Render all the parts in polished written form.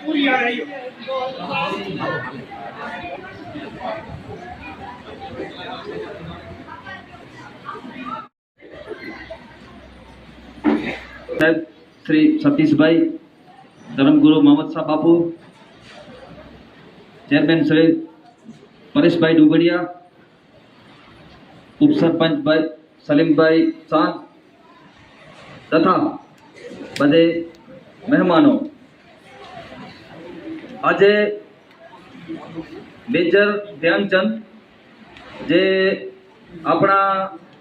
पूरी आ रही श्री सतीश भाई, धर्मगुरु मोहम्मद शाह बापू, चेयरमैन श्री परेश भाई डुबड़िया, उप सरपंच भाई सलीम भाई चांद तथा बधे मेहमानों, आज मेजर ध्यानचंद जे अपना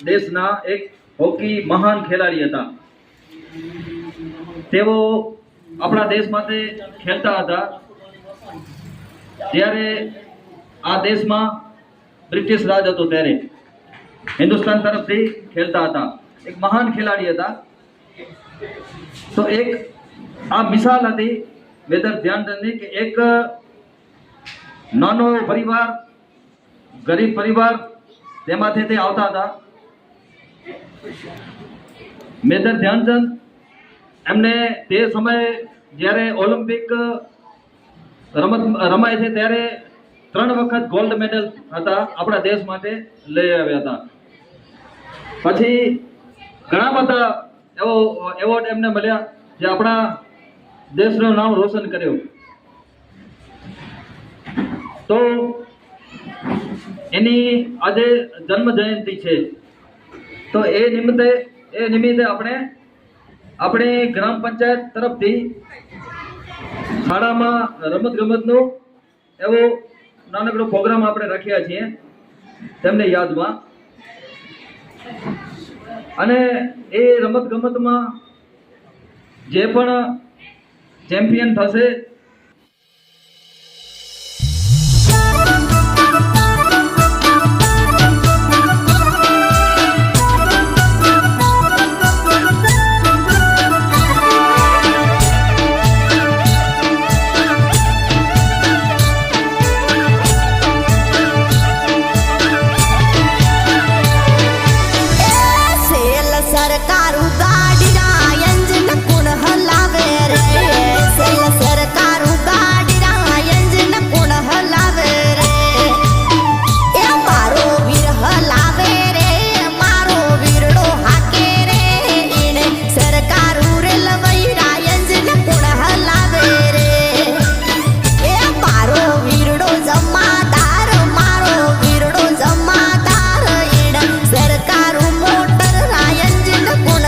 देशना एक हॉकी महान खेलाड़ी था। तेओ अपना देश माटे खेलता था त्यारे आ देश में ब्रिटिश राज हतो त्यारे हिंदुस्तान तरफ थी खेलता था। एक महान खिलाड़ी था। तो एक आ मिसाल थी मेजर ध्यानचंद की कि एक नानो परिवार गरीब परिवार तेमांथी ते आवता था। मेजर ध्यानचंद एमने ते समय જ્યારે ઓલિમ્પિક રમત રમાય છે ત્યારે 3 વખત ગોલ્ડ મેડલ હતા આપણા દેશ માટે લઈ આવ્યા હતા। પછી ઘણા બધા એવોર્ડ એમને મળ્યા જે આપણા દેશનું નામ રોશન કર્યું। તો એની આજે જન્મ જયંતિ છે। તો એ નિમિત્તે આપણે ગ્રામ પંચાયત તરફથી શાળામાં રમત ગમતનો એવો નાનકડો પ્રોગ્રામ આપણે રાખ્યા છીએ તેમને યાદમાં। અને એ રમત ગમતમાં જે પણ ચેમ્પિયન થશે સરકાર મોટર રાયંજન કોણ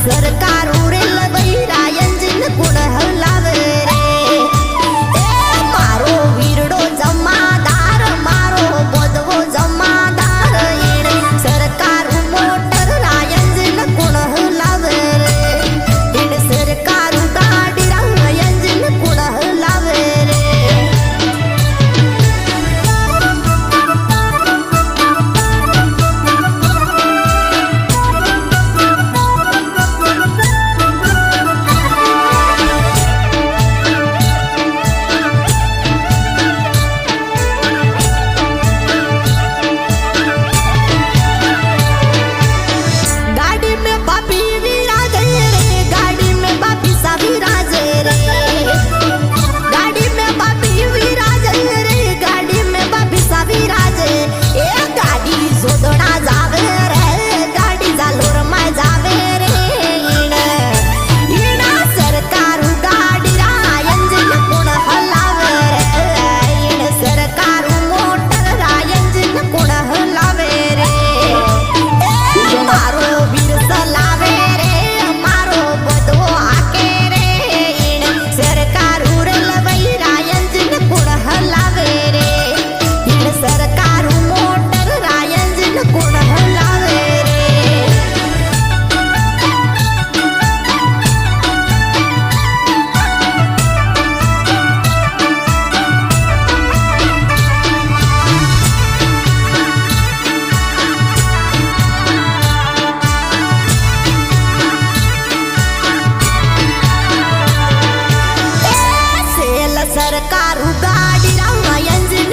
સરકાર